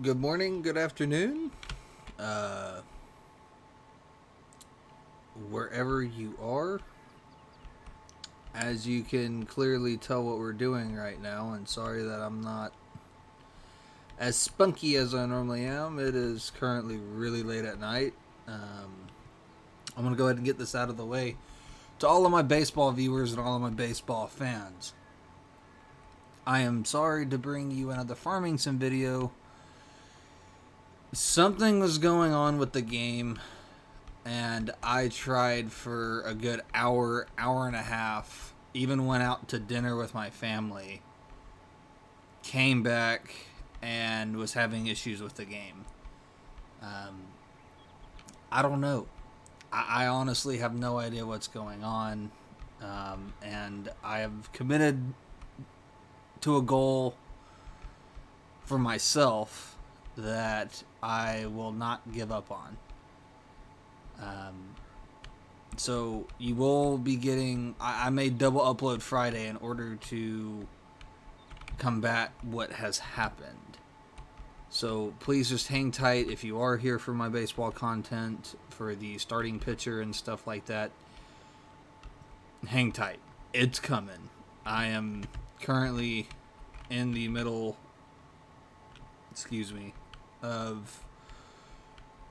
Good morning, good afternoon, uh, wherever you are. As you can clearly tell what we're doing right now, and sorry that I'm not as spunky as I normally am. It is currently really late at night. I'm going to go ahead and get this out of the way. To all of my baseball viewers and all of my baseball fans, I am sorry to bring you another Farming Sim video. Something was going on with the game and I tried for a good hour, hour and a half, even went out to dinner with my family, came back, and was having issues with the game. Um, I don't know. I honestly have no idea what's going on. And I have committed to a goal for myself that I will not give up on. Um, So you will be getting. I made double upload Friday in order to combat what has happened. So please just hang tight if you are here for my baseball content, for the starting pitcher and stuff like that. Hang tight. It's coming. I am currently in the middle, excuse me, of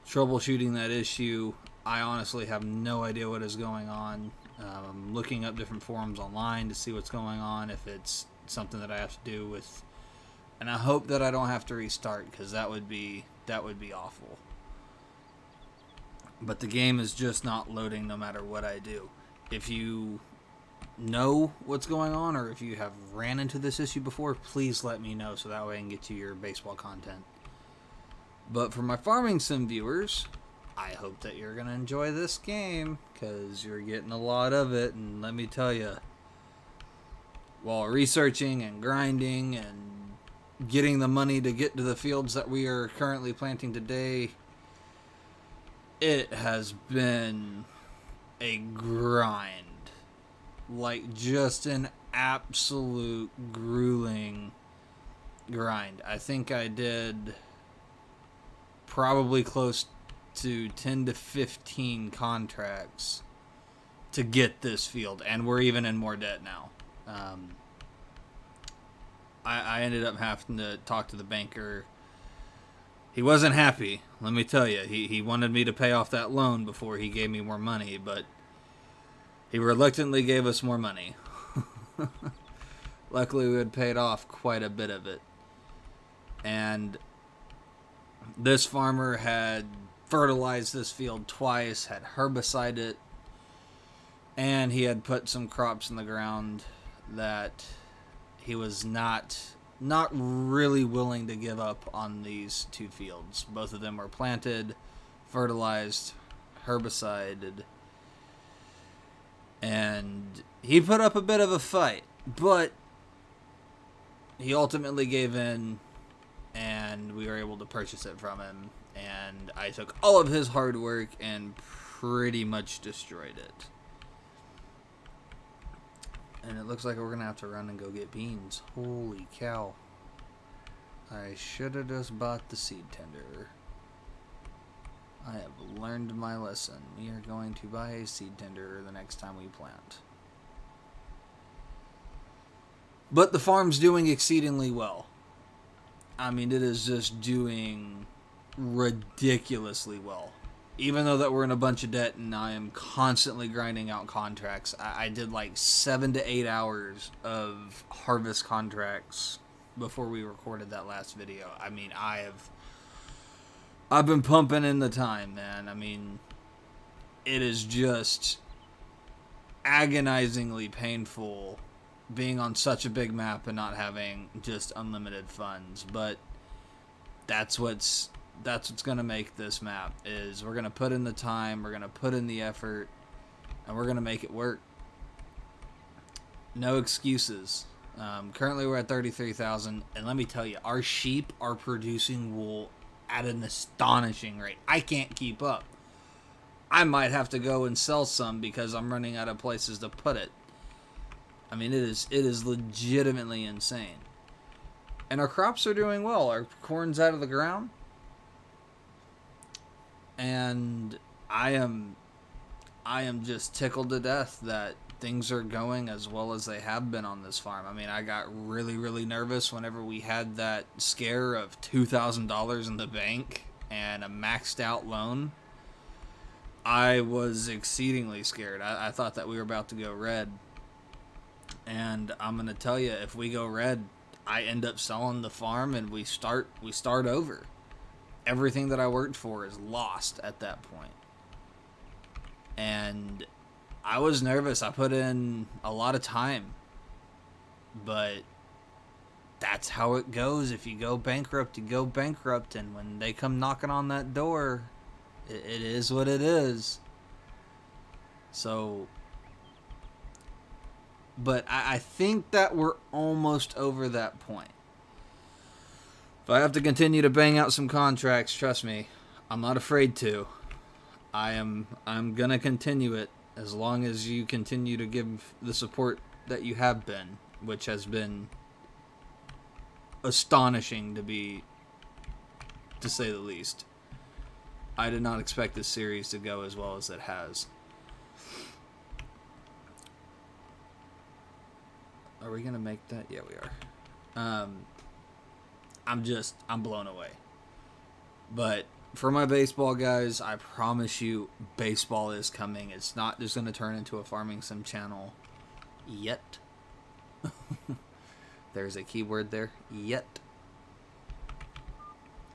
troubleshooting that issue. I honestly have no idea what is going on. I'm looking up different forums online to see what's going on, if it's something that I have to do with, and I hope that I don't have to restart because that would be awful. But the game is just not loading no matter what I do. If you know what's going on, or if you have ran into this issue before, please let me know so that way I can get you your baseball content. But for my Farming Sim viewers, I hope that you're going to enjoy this game because you're getting a lot of it. And let me tell you, while researching and grinding and getting the money to get to the fields that we are currently planting today, it has been a grind. Like, just an absolute grueling grind. I think I did probably close to 10 to 15 contracts to get this field, and we're even in more debt now. Um, I ended up having to talk to the banker. He wasn't happy, let me tell you. He wanted me to pay off that loan before he gave me more money, but he reluctantly gave us more money. Luckily, we had paid off quite a bit of it. And this farmer had fertilized this field twice, had herbicided it, and he had put some crops in the ground that he was not really willing to give up on these two fields. Both of them were planted, fertilized, herbicided, and he put up a bit of a fight, but he ultimately gave in, and we were able to purchase it from him. And I took all of his hard work and pretty much destroyed it. And it looks like we're gonna have to run and go get beans. Holy cow. I should have just bought the seed tender. I have learned my lesson. We are going to buy a seed tender the next time we plant. But the farm's doing exceedingly well. I mean, it is just doing ridiculously well. Even though that we're in a bunch of debt and I am constantly grinding out contracts, I did like 7 to 8 hours of harvest contracts before we recorded that last video. I mean, I've been pumping in the time, man. I mean, it is just agonizingly painful being on such a big map and not having just unlimited funds. But that's what's gonna make this map, is we're gonna put in the time, we're gonna put in the effort, and we're gonna make it work. No excuses. Currently we're at 33,000, and let me tell you, our sheep are producing wool at an astonishing rate. I can't keep up. I might have to go and sell some because I'm running out of places to put it. I mean, it is legitimately insane. And our crops are doing well. Our corn's out of the ground. And I am just tickled to death that things are going as well as they have been on this farm. I mean, I got really, really nervous whenever we had that scare of $2,000 in the bank and a maxed out loan. I was exceedingly scared. I thought that we were about to go red. And I'm going to tell you, if we go red, I end up selling the farm and we start over. Everything that I worked for is lost at that point. And I was nervous. I put in a lot of time. But that's how it goes. If you go bankrupt, you go bankrupt. And when they come knocking on that door, it is what it is. So, but I think that we're almost over that point. If I have to continue to bang out some contracts, trust me, I'm not afraid to. I'm gonna continue it as long as you continue to give the support that you have been, which has been astonishing to say the least. I did not expect this series to go as well as it has. Are we gonna make that? Yeah, we are. I'm blown away. But for my baseball guys, I promise you, baseball is coming. It's not just gonna turn into a farming sim channel yet. There's a keyword there. Yet.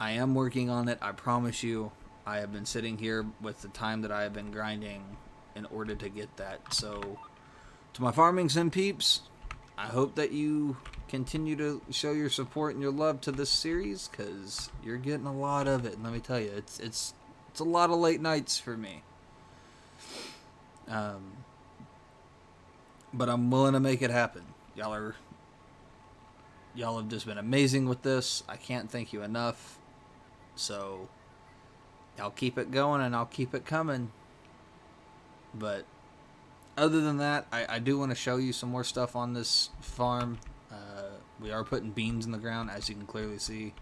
I am working on it. I promise you. I have been sitting here with the time that I have been grinding in order to get that. So, to my farming sim peeps, I hope that you continue to show your support and your love to this series, because you're getting a lot of it. And let me tell you, it's a lot of late nights for me. But I'm willing to make it happen. Y'all have just been amazing with this. I can't thank you enough. So, I'll keep it going and I'll keep it coming. But other than that, I do want to show you some more stuff on this farm. We are putting beans in the ground, as you can clearly see,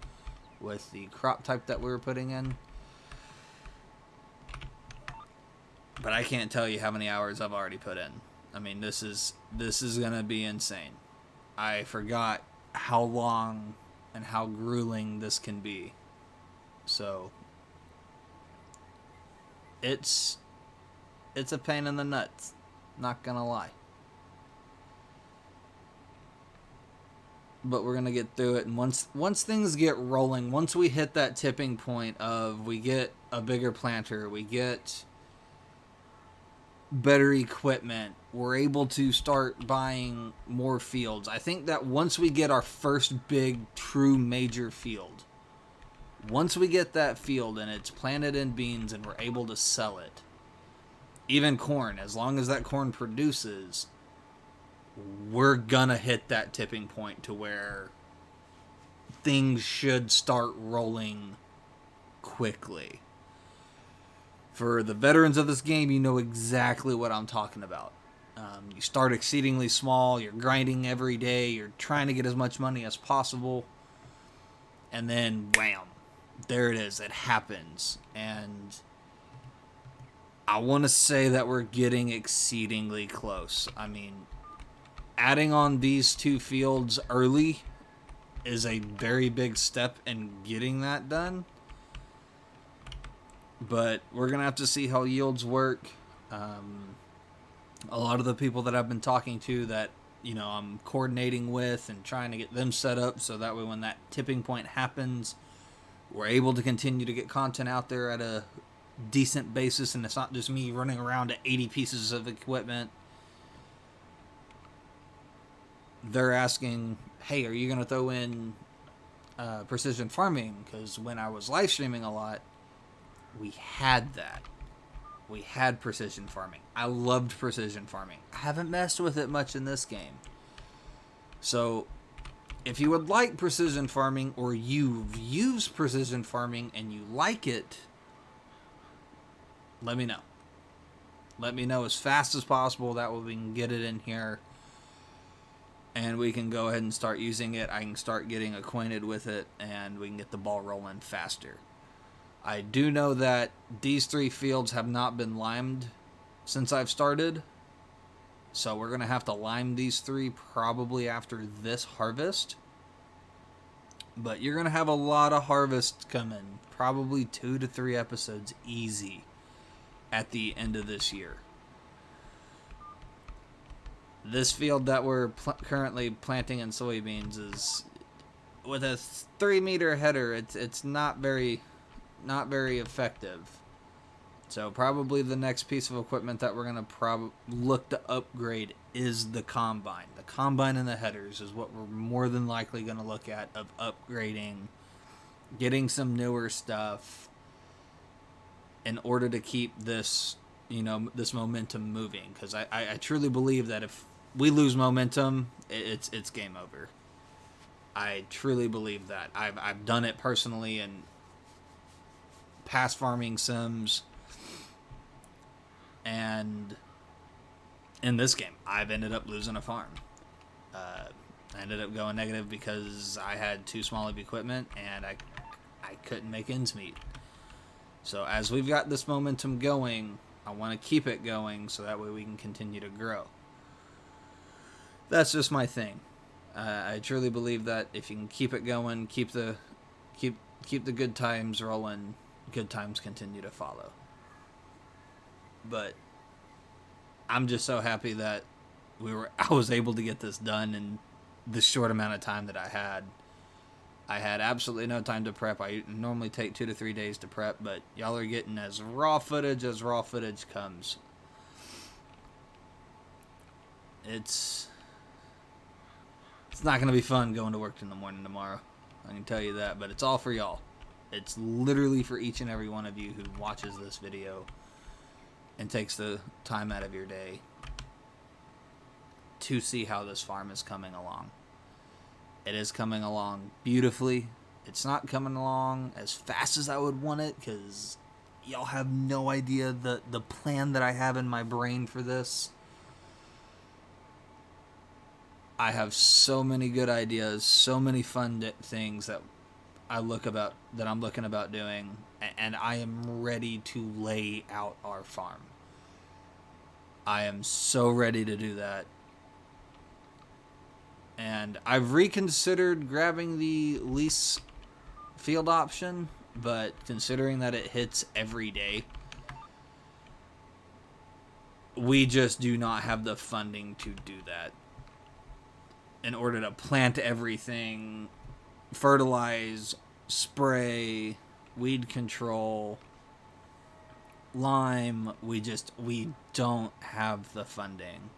with the crop type that we were putting in. But I can't tell you how many hours I've already put in. I mean, this is gonna be insane. I forgot how long and how grueling this can be. So it's a pain in the nuts, not gonna lie. But we're gonna get through it, and once things get rolling, once we hit that tipping point of we get a bigger planter, we get better equipment, we're able to start buying more fields. I think that once we get our first big, true major field, once we get that field and it's planted in beans and we're able to sell it, even corn, as long as that corn produces, we're gonna hit that tipping point to where things should start rolling quickly. For the veterans of this game, you know exactly what I'm talking about. You start exceedingly small, you're grinding every day, you're trying to get as much money as possible, and then wham, there it is, it happens. And I want to say that we're getting exceedingly close. I mean, adding on these two fields early is a very big step in getting that done. But we're going to have to see how yields work. A lot of the people that I've been talking to that, you know, I'm coordinating with and trying to get them set up so that way when that tipping point happens, we're able to continue to get content out there at a decent basis, and it's not just me running around to 80 pieces of equipment. They're asking, hey, are you going to throw in precision farming? Because when I was live streaming a lot, we had that. We had precision farming. I loved precision farming. I haven't messed with it much in this game. So, if you would like precision farming, or you've used precision farming and you like it, let me know. Let me know as fast as possible. That way we can get it in here. and we can go ahead and start using it. I can start getting acquainted with it, and we can get the ball rolling faster. I do know that these 3 fields have not been limed since I've started, so we're going to have to lime these 3 probably after this harvest. But you're going to have a lot of harvest coming, probably 2 to 3 episodes easy at the end of this year. This field that we're currently planting in soybeans is with a 3-meter header. It's not very effective. So probably the next piece of equipment that we're gonna look to upgrade is the combine. The combine and the headers is what we're more than likely gonna look at of upgrading, getting some newer stuff in order to keep this this momentum moving. Because I truly believe that if we lose momentum, it's game over. I truly believe that. I've done it personally in past farming sims, and in this game, I've ended up losing a farm. I ended up going negative because I had too small of equipment, and I couldn't make ends meet. So as we've got this momentum going, I want to keep it going so that way we can continue to grow. That's just my thing. I truly believe that if you can keep it going, keep the good times rolling, good times continue to follow. But I'm just so happy that I was able to get this done in the short amount of time that I had. I had absolutely no time to prep. I normally take 2 to 3 days to prep, but y'all are getting as raw footage comes. It's not going to be fun going to work in the morning tomorrow. I can tell you that, but it's all for y'all. It's literally for each and every one of you who watches this video and takes the time out of your day to see how this farm is coming along. It is coming along beautifully. It's not coming along as fast as I would want it, because y'all have no idea the plan that I have in my brain for this. I have so many good ideas, so many fun things that I'm looking about doing, and I am ready to lay out our farm. I am so ready to do that. And I've reconsidered grabbing the lease field option, but considering that it hits every day, we just do not have the funding to do that. In order to plant everything, fertilize, spray, weed control, lime, we don't have the funding.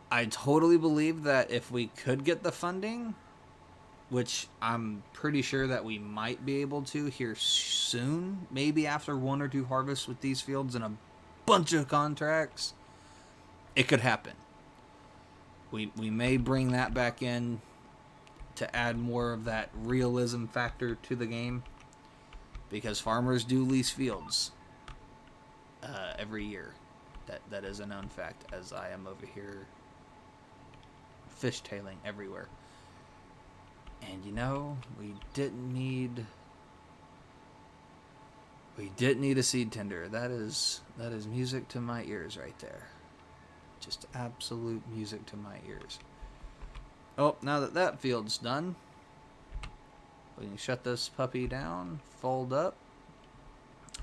I totally believe that if we could get the funding, which I'm pretty sure that we might be able to here soon, maybe after 1 or 2 harvests with these fields and a bunch of contracts, it could happen. We may bring that back in to add more of that realism factor to the game, because farmers do lease fields every year. That is a known fact, as I am over here fishtailing everywhere. And we didn't need a seed tender. That is music to my ears right there. Just absolute music to my ears. Oh, now that field's done, we can shut this puppy down, fold up,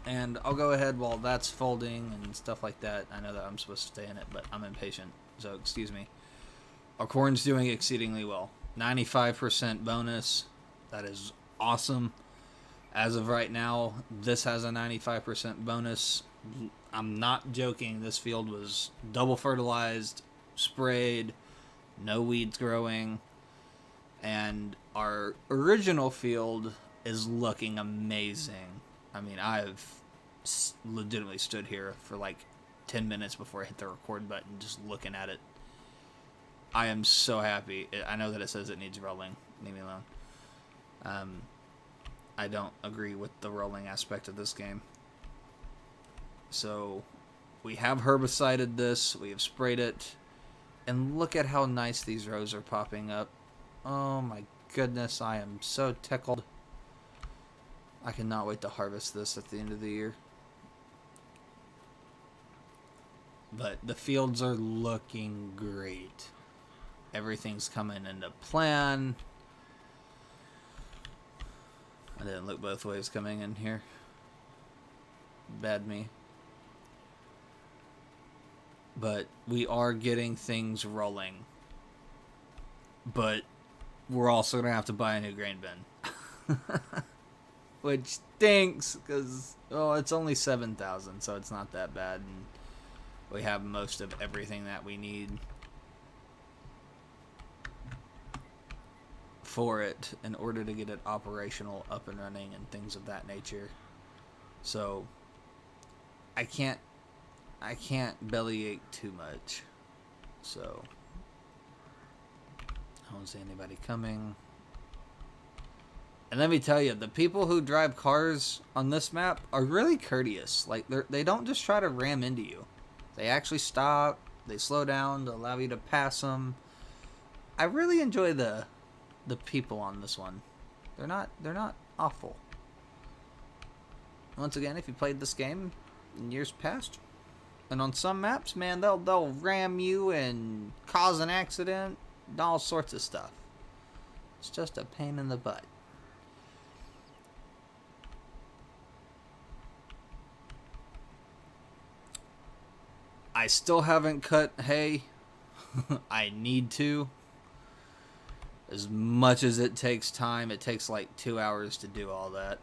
and I'll go ahead while that's folding and stuff like that. I know that I'm supposed to stay in it, but I'm impatient, so excuse me. Our corn's doing exceedingly well. 95% bonus. That is awesome. As of right now, this has a 95% bonus. I'm not joking. This field was double fertilized, sprayed, no weeds growing, and our original field is looking amazing. I mean, I've legitimately stood here for like 10 minutes before I hit the record button just looking at it. I am so happy. I know that it says it needs rolling. Leave me alone. I don't agree with the rolling aspect of this game. So we have herbicided this. We have sprayed it. And look at how nice these rows are popping up. Oh my goodness, I am so tickled. I cannot wait to harvest this at the end of the year. But the fields are looking great. Everything's coming into plan. I didn't look both ways coming in here. Bad me. But we are getting things rolling. But we're also going to have to buy a new grain bin. Which stinks, because, it's only 7,000, so it's not that bad. And we have most of everything that we need for it in order to get it operational, up and running, and things of that nature. So I can't bellyache too much. So I don't see anybody coming. And let me tell you, the people who drive cars on this map are really courteous. Like, they don't just try to ram into you. They actually stop. They slow down to allow you to pass them. I really enjoy the people on this one. They're not awful. Once again, if you played this game in years past, and on some maps, man, they'll ram you and cause an accident, and all sorts of stuff. It's just a pain in the butt. I still haven't cut hay. I need to. As much as it takes time, it takes like 2 hours to do all that.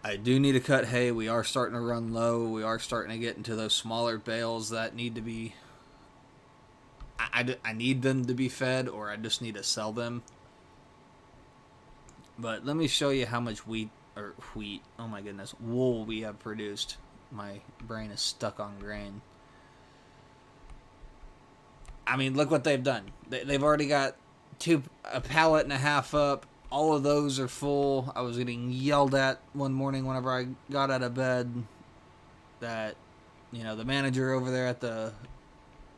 I do need to cut hay. We are starting to run low. We are starting to get into those smaller bales that need to be... I need them to be fed, or I just need to sell them. But let me show you how much wheat, oh my goodness, wool we have produced. My brain is stuck on grain. I mean, look what they've done. They've already got a pallet and a half up. All of those are full. I was getting yelled at one morning whenever I got out of bed that, the manager over there at the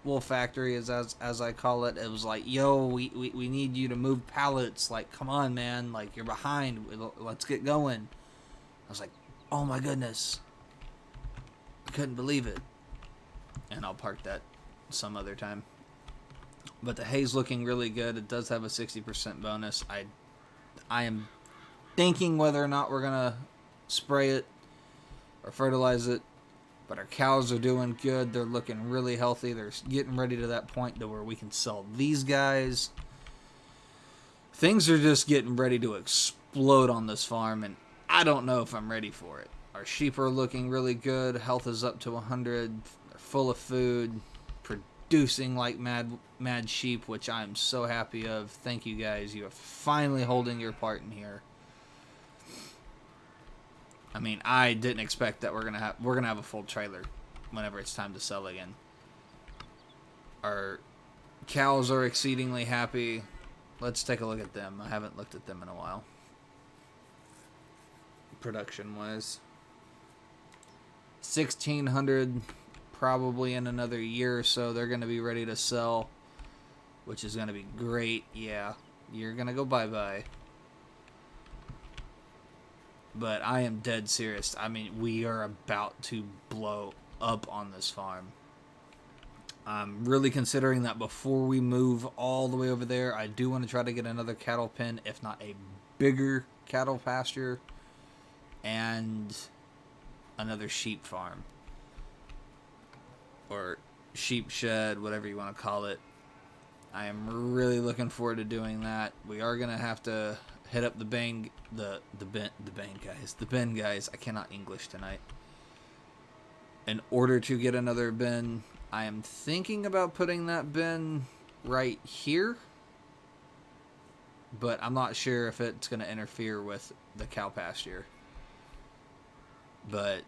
wool factory, as I call it, it was like, yo, we need you to move pallets. Like, come on, man. Like, you're behind. Let's get going. I was like, oh my goodness. I couldn't believe it. And I'll park that some other time. But the hay's looking really good. It does have a 60% bonus. I am thinking whether or not we're going to spray it or fertilize it. But our cows are doing good. They're looking really healthy. They're getting ready to that point to where we can sell these guys. Things are just getting ready to explode on this farm, and I don't know if I'm ready for it. Our sheep are looking really good. Health is up to 100. They're full of food, producing like mad sheep, which I'm so happy of. Thank you guys. You are finally holding your part in here. I mean, I didn't expect that we're gonna have a full trailer whenever it's time to sell again. Our cows are exceedingly happy. Let's take a look at them. I haven't looked at them in a while. Production wise, 1,600 probably in another year or so. They're gonna be ready to sell, which is gonna be great. Yeah, you're gonna go bye-bye. But I am dead serious. I mean, we are about to blow up on this farm. I'm really considering that before we move all the way over there, I do want to try to get another cattle pen, if not a bigger cattle pasture, and another sheep farm. Or sheep shed, whatever you want to call it. I am really looking forward to doing that. We are going to have to hit up the Ben guys. I cannot English tonight. In order to get another bin, I am thinking about putting that bin right here, but I'm not sure if it's going to interfere with the cow pasture. But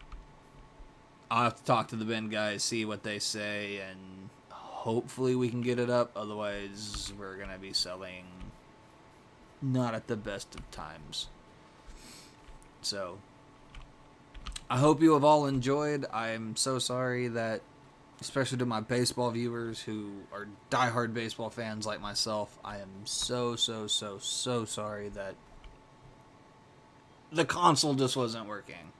I'll have to talk to the bin guys, see what they say, and hopefully we can get it up. Otherwise, we're going to be selling not at the best of times. So I hope you have all enjoyed. I'm so sorry that especially to my baseball viewers who are diehard baseball fans like myself. I am so sorry that the console just wasn't working.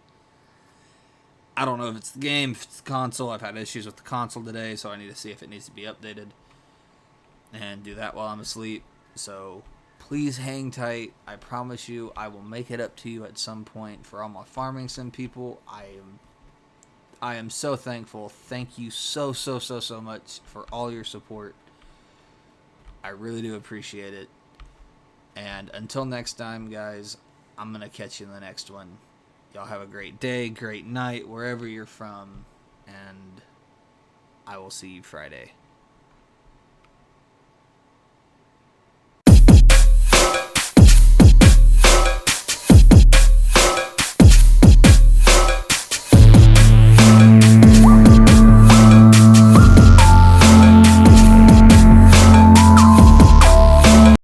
I don't know if it's the game, if it's the console. I've had issues with the console today, so I need to see if it needs to be updated and do that while I'm asleep. So please hang tight. I promise you I will make it up to you at some point. For all my farming sim people, I am so thankful. Thank you so much for all your support. I really do appreciate it. And until next time, guys, I'm going to catch you in the next one. Y'all have a great day, great night, wherever you're from. And I will see you Friday.